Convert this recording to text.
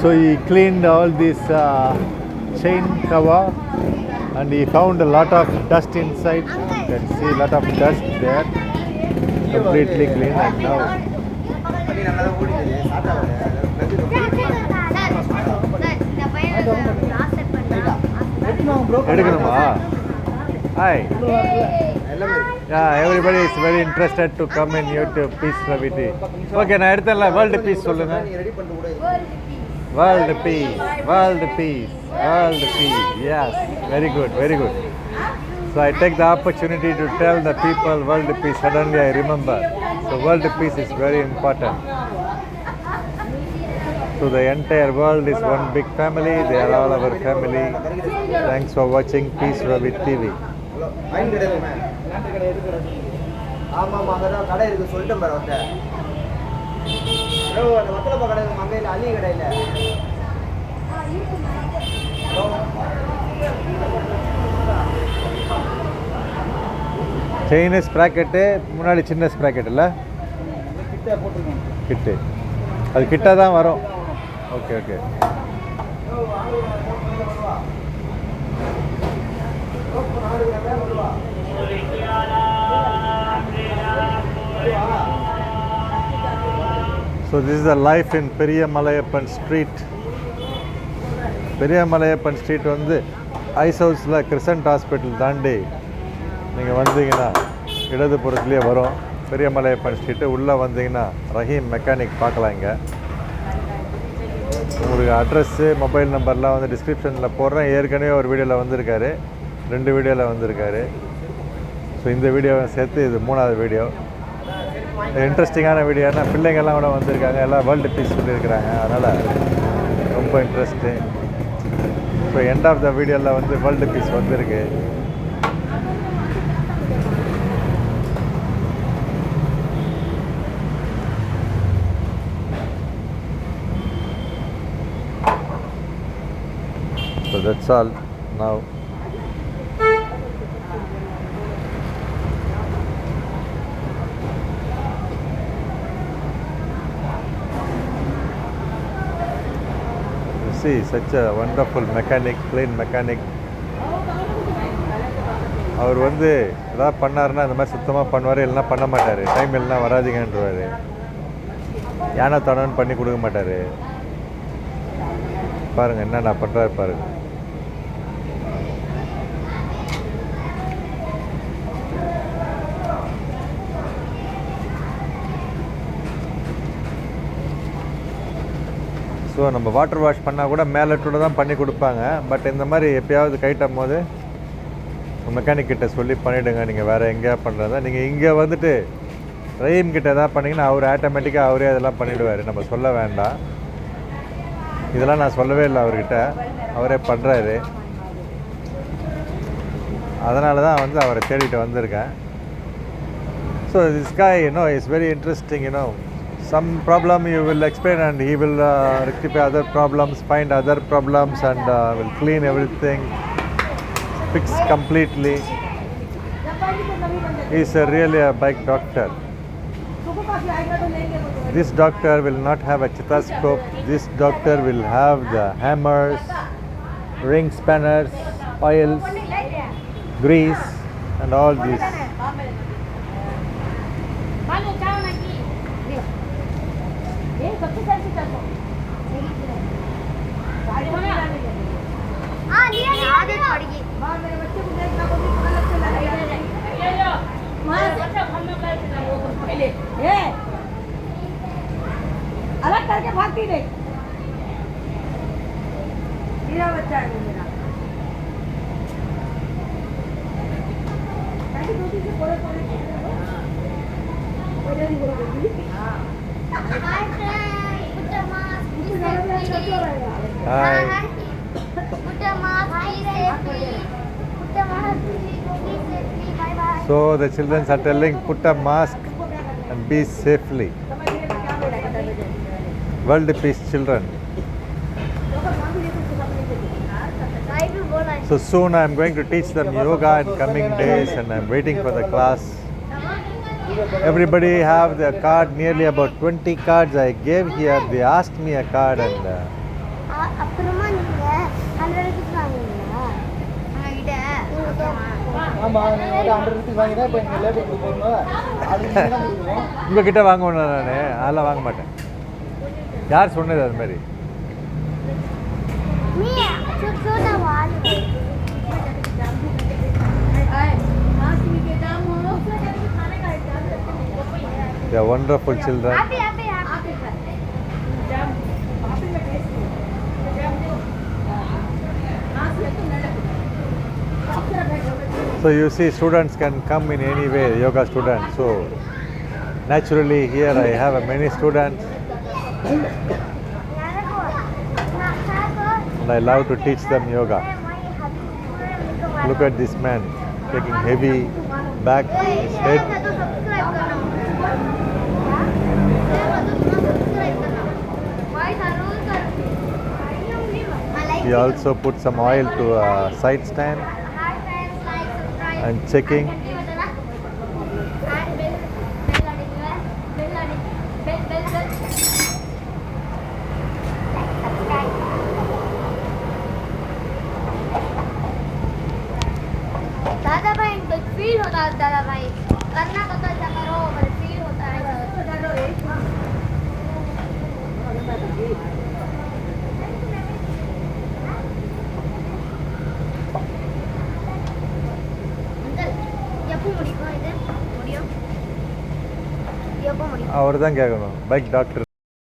So he cleaned all this chain cover and he found a lot of dust inside. You can see a lot of dust there. Completely clean and now. Hi. Yeah, everybody is very interested to come in YouTube Peace Gravity. Okay, na eduthala world peace solunga. World peace, world peace, world peace. Yes, very good, very good. So I take the opportunity to tell the people world peace. Suddenly I remember. So world peace is very important. So the entire world is one big family. They are all our family. Thanks for watching Peace Ravi TV. Chain sprocket முன்னாடி சின்ன sprocket இல்ல கிட்ட அது கிட்ட தான் வரும் okay okay So this is the life in Periya Malayappan street. Periya Malayappan street வந்து ice ஹவுஸ்ல கிரசன்ட் ஹாஸ்பிட்டல் தாண்டி நீங்கள் வந்தீங்கன்னா இடது புறத்துலேயே வரும் பெரிய மலையப்பன் ஸ்ட்ரீட்டு. உள்ளே வந்தீங்கன்னா ரஹீம் மெக்கானிக் பார்க்கலாம். இங்கே உங்களுக்கு அட்ரஸ்ஸு மொபைல் நம்பர்லாம் வந்து டிஸ்கிரிப்ஷனில் போடுறேன். ஏற்கனவே ஒரு வீடியோவில் வந்திருக்காரு, 2 வீடியோவில் வந்திருக்காரு. ஸோ இந்த வீடியோவை சேர்த்து இது 3வது வீடியோ. இன்ட்ரெஸ்டிங்கான வீடியோனா பிள்ளைங்கள்லாம் கூட வந்திருக்காங்க, எல்லாம் வேர்ல்டு பீஸ் சொல்லியிருக்கிறாங்க. அதனால் ரொம்ப இன்ட்ரெஸ்ட்டு. இப்போ எண்ட் ஆஃப் த வீடியோவில் வந்து வேர்ல்டு பீஸ் வந்திருக்கு. So that's all now. You see, such a wonderful mechanic, clean mechanic. அவர் வந்து ஏதாவது பண்ணாருன்னா இந்த மாதிரி சுத்தமாக பண்ணுவார், இல்லைன்னா பண்ண மாட்டார். டைம் இல்லைனா வராதிங்கன்றவார். யானை தடன்னு பண்ணி கொடுக்க மாட்டார். பாருங்கள் என்ன நான் பண்ணுறாரு பாருங்கள். ஸோ நம்ம வாட்டர் வாஷ் பண்ணால் கூட மேலட்டோட தான் பண்ணி கொடுப்பாங்க. பட் இந்த மாதிரி எப்போயாவது கைட்டும் போது மெக்கானிக் கிட்ட சொல்லி பண்ணிவிடுங்க. நீங்கள் வேறு எங்கேயா பண்ணுறதா நீங்கள் இங்கே வந்துட்டு ரஹீம் கிட்ட எதாவது பண்ணிங்கன்னா அவர் ஆட்டோமேட்டிக்காக அவரே அதெல்லாம் பண்ணிவிடுவார். நம்ம சொல்ல வேண்டாம். இதெல்லாம் நான் சொல்லவே இல்லை அவர்கிட்ட, அவரே பண்ணுறாரு. அதனால தான் வந்து அவரை தேடிட்டு வந்திருக்கேன். So this guy, is very interesting. Some problem you will explain and he will rectify other problems, find other problems and will clean everything, fix completely. He is really a bike doctor. This doctor will not have a stethoscope. This doctor will have the hammers, ring spanners, oils, grease and all this. अलग करके भागती नहीं मेरा बच्चा है मेरा ऐसी दो चीजें पड़े पड़े पहले ही बोल रही हां हाय put a mask Hi. put a mask safely put a mask safely bye bye. So the children are telling put a mask and be safely. World peace children. So soon I am going to teach them yoga in coming days and I am waiting for the class. Everybody have their card, nearly about 20 cards I gave here. They asked me a card and அப்புறமா நீங்க 100 ரூபாய்க்கு வாங்குவீங்களா என்கிட்ட ஆமாம் நீங்கள் வந்து 100 ரூபாய்க்கு வாங்கினா இப்போ எங்கள் லேபருக்கு போகணும் அது நீங்கள் தான் கொடுக்கணும். உங்ககிட்ட வாங்குவேன் நான், அதெல்லாம் வாங்க மாட்டேன். யார் சொன்னது அது மாதிரி? நீ छोटा वाल They are wonderful children. So you see, students can come in any way, yoga students. So naturally here I have many students and I love to teach them yoga. Look at this man taking heavy back his head. He also put some oil to a side stand and checking. दादा भाई तो feel होता है दादा भाई करना तो अच्छा करो पर फील होता है அவர் தான் கேட்கணும், பைக் டாக்டர்.